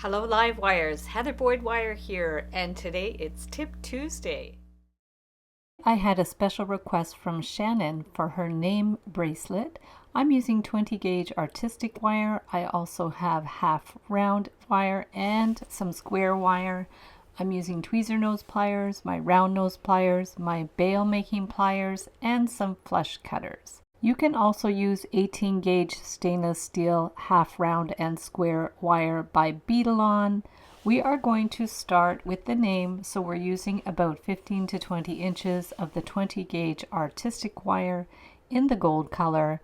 Hello Live Wires, Heather Boyd Wire here, and today it's Tip Tuesday. I had a special request from Shannon for her name bracelet. I'm using 20 gauge artistic wire. I also have half round wire and some square wire. I'm using tweezer nose pliers, my round nose pliers, my bail making pliers, and some flush cutters. You can also use 18 gauge stainless steel half round and square wire by Beadalon. We are going to start with the name, so we're using about 15 to 20 inches of the 20 gauge artistic wire in the gold color,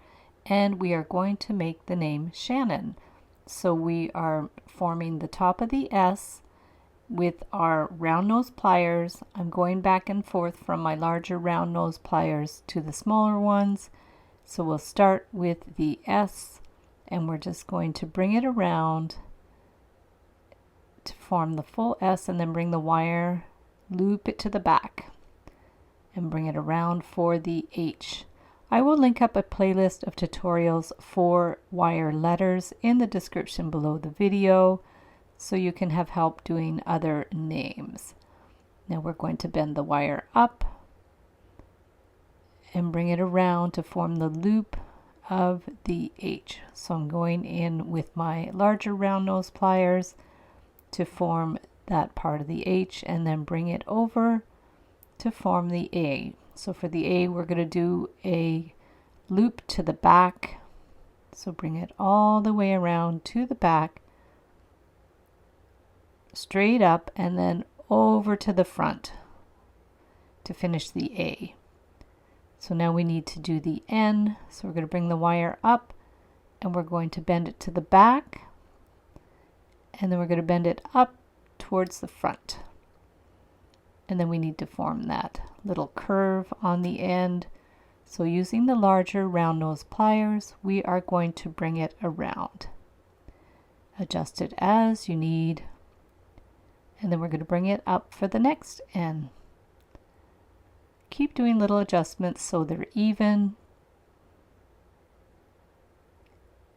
and we are going to make the name Shannon. So we are forming the top of the S with our round nose pliers. I'm going back and forth from my larger round nose pliers to the smaller ones. So we'll start with the S, and we're just going to bring it around to form the full S, and then bring the wire, loop it to the back, and bring it around for the H. I will link up a playlist of tutorials for wire letters in the description below the video, so you can have help doing other names. Now we're going to bend the wire up and bring it around to form the loop of the H. So I'm going in with my larger round nose pliers to form that part of the H, and then bring it over to form the A. So for the A, we're going to do a loop to the back. So bring it all the way around to the back, straight up, and then over to the front to finish the A. So now we need to do the N. So we're going to bring the wire up, and we're going to bend it to the back, and then we're going to bend it up towards the front. And then we need to form that little curve on the end. So using the larger round nose pliers, we are going to bring it around. Adjust it as you need. And then we're going to bring it up for the next N. Keep doing little adjustments so they're even.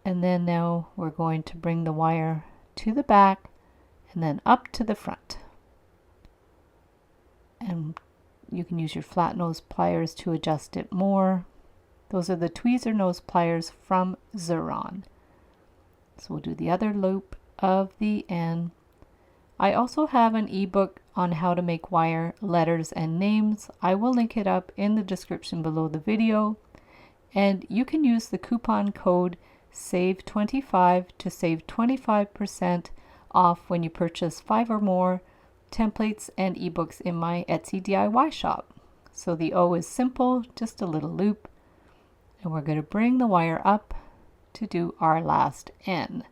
And then now we're going to bring the wire to the back and then up to the front. And you can use your flat nose pliers to adjust it more. Those are the tweezer nose pliers from Xuron. So we'll do the other loop of the N. I also have an ebook on how to make wire letters and names. I will link it up in the description below the video, and you can use the coupon code SAVE25 to save 25% off when you purchase 5 or more templates and ebooks in my Etsy DIY shop. So the O is simple, just a little loop, and we're going to bring the wire up to do our last N.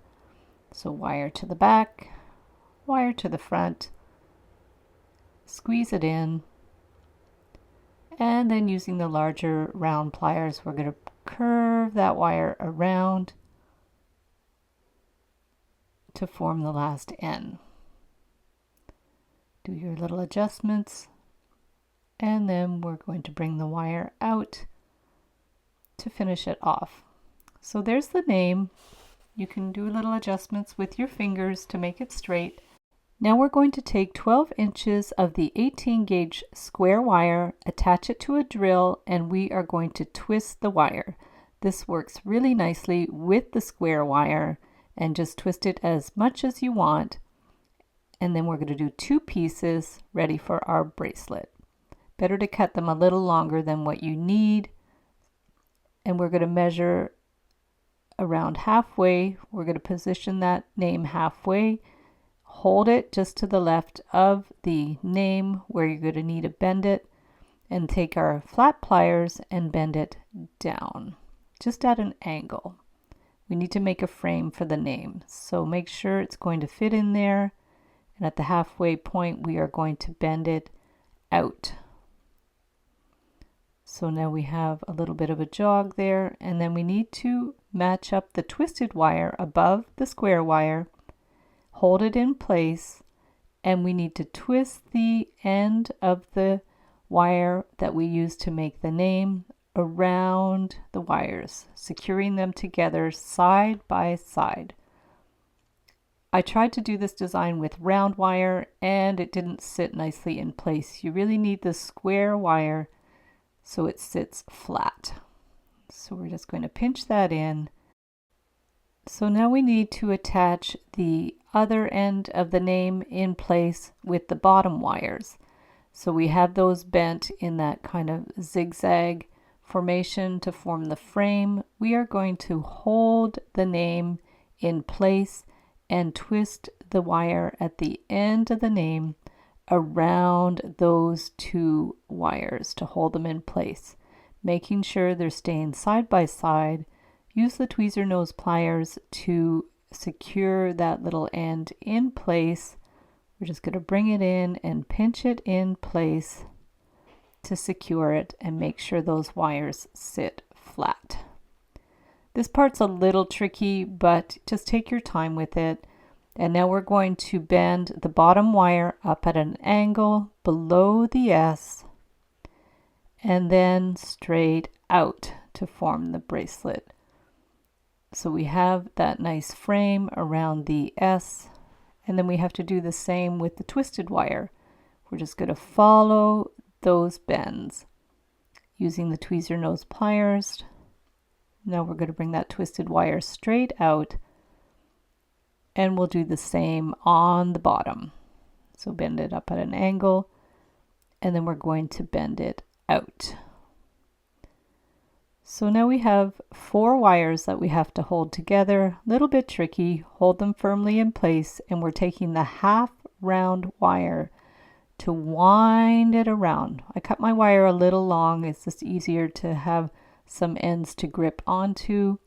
So wire to the back, wire to the front, squeeze it in, and then using the larger round pliers, we're going to curve that wire around to form the last N. Do your little adjustments, and then we're going to bring the wire out to finish it off. So there's the name. You can do little adjustments with your fingers to make it straight. Now we're going to take 12 inches of the 18 gauge square wire, attach it to a drill, and we are going to twist the wire. This works really nicely with the square wire, and just twist it as much as you want. And then we're going to do 2 pieces ready for our bracelet. Better to cut them a little longer than what you need. And we're going to measure around halfway. We're going to position that name halfway. Hold it just to the left of the name where you're going to need to bend it, and take our flat pliers and bend it down just at an angle. We need to make a frame for the name, so make sure it's going to fit in there, and at the halfway point we are going to bend it out. So now we have a little bit of a jog there, and then we need to match up the twisted wire above the square wire, hold it in place, and we need to twist the end of the wire that we use to make the name around the wires, securing them together side by side. I tried to do this design with round wire and it didn't sit nicely in place. You really need the square wire so it sits flat. So we're just going to pinch that in. So now we need to attach the other end of the name in place with the bottom wires. So we have those bent in that kind of zigzag formation to form the frame. We are going to hold the name in place and twist the wire at the end of the name around those two wires to hold them in place, making sure they're staying side by side. Use the tweezer nose pliers to secure that little end in place. We're just going to bring it in and pinch it in place to secure it and make sure those wires sit flat. This part's a little tricky, but just take your time with it. And now we're going to bend the bottom wire up at an angle below the S and then straight out to form the bracelet. So we have that nice frame around the S, and then we have to do the same with the twisted wire. We're just going to follow those bends using the tweezer nose pliers. Now we're going to bring that twisted wire straight out, and we'll do the same on the bottom. So bend it up at an angle, and then we're going to bend it out. So now we have 4 wires that we have to hold together. A little bit tricky. Hold them firmly in place, and we're taking the half round wire to wind it around. I cut my wire a little long. It's just easier to have some ends to grip onto,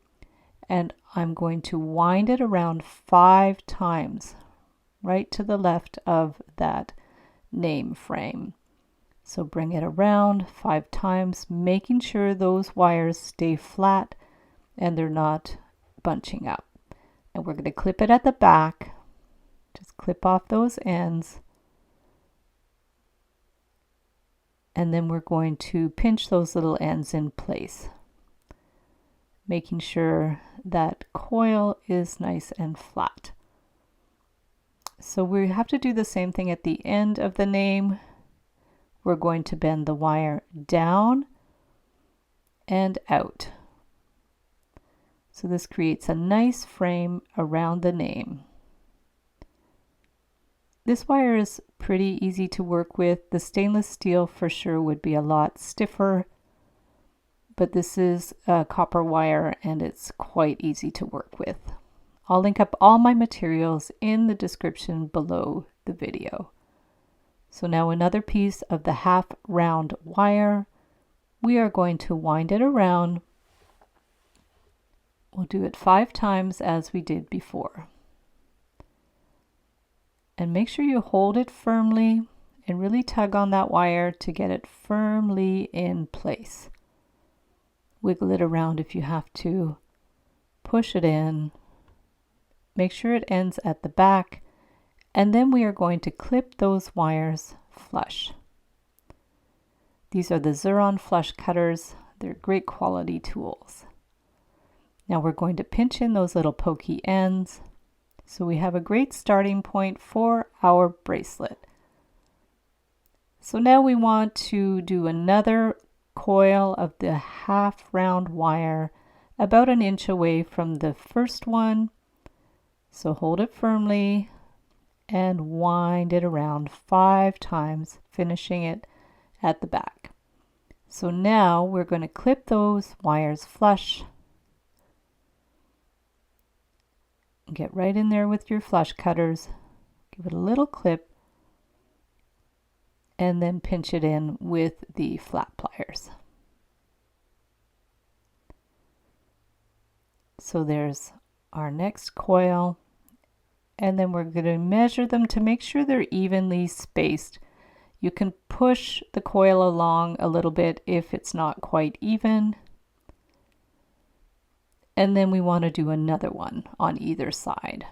and I'm going to wind it around 5 times right to the left of that name frame. So bring it around 5 times, making sure those wires stay flat and they're not bunching up. And we're going to clip it at the back. Just clip off those ends. And then we're going to pinch those little ends in place, making sure that coil is nice and flat. So we have to do the same thing at the end of the name. We're going to bend the wire down and out. So this creates a nice frame around the name. This wire is pretty easy to work with. The stainless steel for sure would be a lot stiffer, but this is a copper wire and it's quite easy to work with. I'll link up all my materials in the description below the video. So now another piece of the half round wire, we are going to wind it around. We'll do it 5 times as we did before. And make sure you hold it firmly and really tug on that wire to get it firmly in place. Wiggle it around if you have to. Push it in. Make sure it ends at the back. And then we are going to clip those wires flush. These are the Xuron flush cutters. They're great quality tools. Now we're going to pinch in those little pokey ends. So we have a great starting point for our bracelet. So now we want to do another coil of the half round wire about 1 inch away from the first one. So hold it firmly and wind it around 5 times, finishing it at the back. So now we're going to clip those wires flush. Get right in there with your flush cutters, give it a little clip, and then pinch it in with the flat pliers. So there's our next coil. And then we're going to measure them to make sure they're evenly spaced. You can push the coil along a little bit if it's not quite even. And then we want to do another one on either side.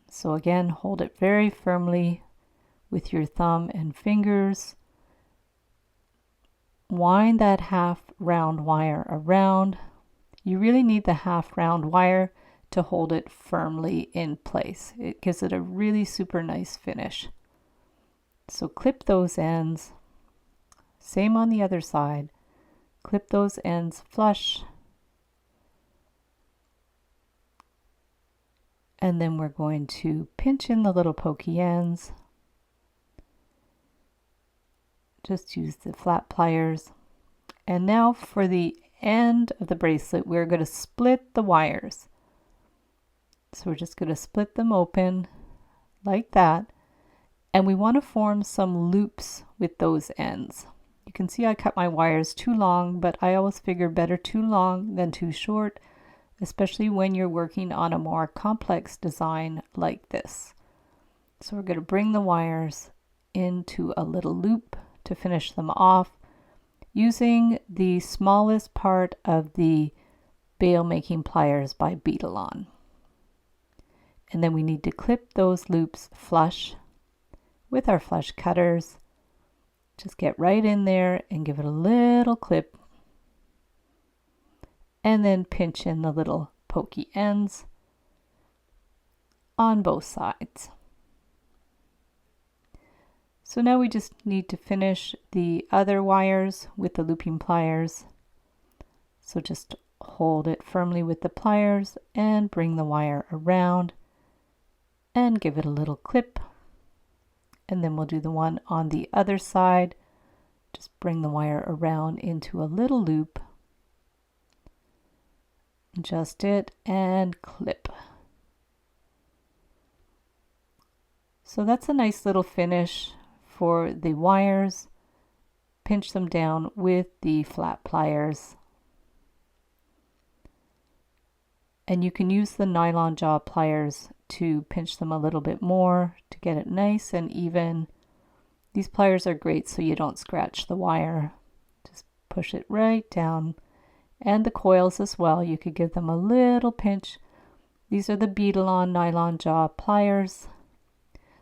So again, hold it very firmly with your thumb and fingers. Wind that half round wire around. You really need the half round wire to hold it firmly in place. It gives it a really super nice finish. So clip those ends. Same on the other side. Clip those ends flush. And then we're going to pinch in the little pokey ends. Just use the flat pliers. And now for the end of the bracelet, we're going to split the wires. So we're just going to split them open like that. And we want to form some loops with those ends. You can see I cut my wires too long, but I always figure better too long than too short, especially when you're working on a more complex design like this. So we're going to bring the wires into a little loop to finish them off using the smallest part of the bail making pliers by Beadalon. And then we need to clip those loops flush with our flush cutters. Just get right in there and give it a little clip. And then pinch in the little pokey ends on both sides. So now we just need to finish the other wires with the looping pliers. So just hold it firmly with the pliers and bring the wire around and give it a little clip. And then we'll do the one on the other side. Just bring the wire around into a little loop. Adjust it and clip. So that's a nice little finish for the wires. Pinch them down with the flat pliers. And you can use the nylon jaw pliers to pinch them a little bit more to get it nice and even. These pliers are great so you don't scratch the wire. Just push it right down. And the coils as well, you could give them a little pinch. These are the Beadalon nylon jaw pliers.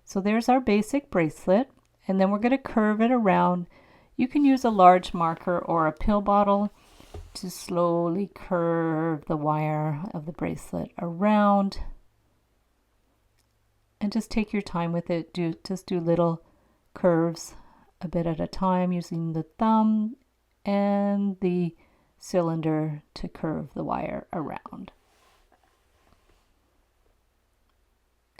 So there's our basic bracelet, and then we're going to curve it around. You can use a large marker or a pill bottle to slowly curve the wire of the bracelet around. And just take your time with it. Just do little curves a bit at a time using the thumb and the cylinder to curve the wire around.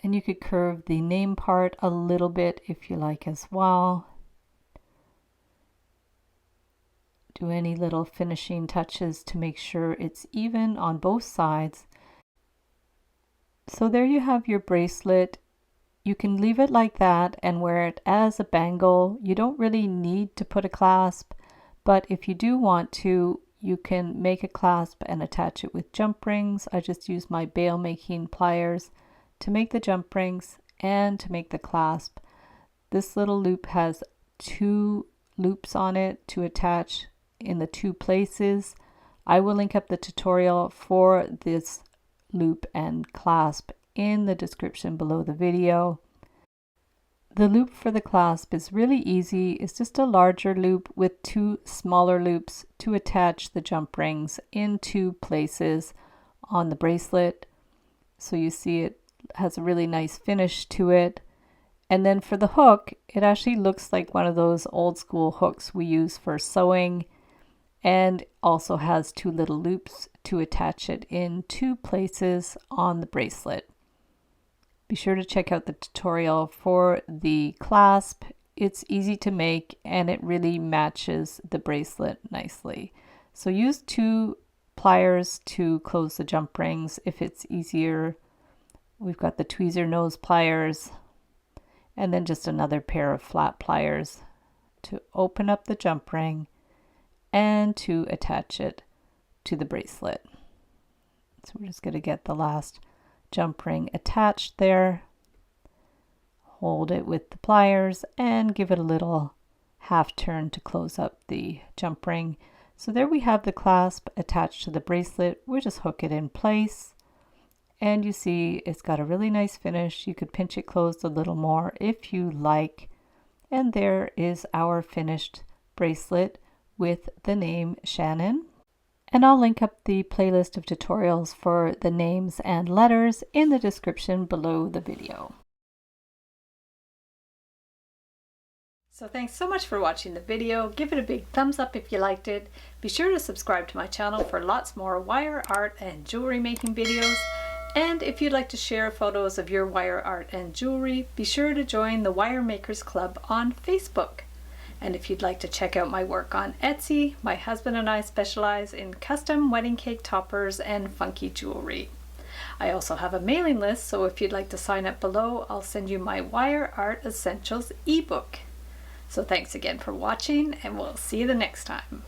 And you could curve the name part a little bit if you like as well. Do any little finishing touches to make sure it's even on both sides. So there you have your bracelet. You can leave it like that and wear it as a bangle. You don't really need to put a clasp, but if you do want to, you can make a clasp and attach it with jump rings. I just use my bail making pliers to make the jump rings and to make the clasp. This little loop has 2 loops on it to attach in the 2 places. I will link up the tutorial for this loop and clasp in the description below the video. The loop for the clasp is really easy. It's just a larger loop with 2 smaller loops to attach the jump rings in 2 places on the bracelet. So you see it has a really nice finish to it. And then for the hook, it actually looks like one of those old school hooks we use for sewing, and also has 2 little loops to attach it in 2 places on the bracelet. Be sure to check out the tutorial for the clasp. It's easy to make and it really matches the bracelet nicely. So use 2 pliers to close the jump rings if it's easier. We've got the tweezer nose pliers and then just another pair of flat pliers to open up the jump ring and to attach it to the bracelet. So we're just going to get the last jump ring attached there. Hold it with the pliers and give it a little half turn to close up the jump ring. So there we have the clasp attached to the bracelet. We'll just hook it in place. And you see it's got a really nice finish. You could pinch it closed a little more if you like. And there is our finished bracelet with the name Shannon. And I'll link up the playlist of tutorials for the names and letters in the description below the video. So thanks so much for watching the video. Give it a big thumbs up if you liked it. Be sure to subscribe to my channel for lots more wire art and jewelry making videos. And if you'd like to share photos of your wire art and jewelry, be sure to join the Wire Makers Club on Facebook. And if you'd like to check out my work on Etsy, my husband and I specialize in custom wedding cake toppers and funky jewelry. I also have a mailing list, so if you'd like to sign up below, I'll send you my Wire Art Essentials ebook. So thanks again for watching, and we'll see you the next time.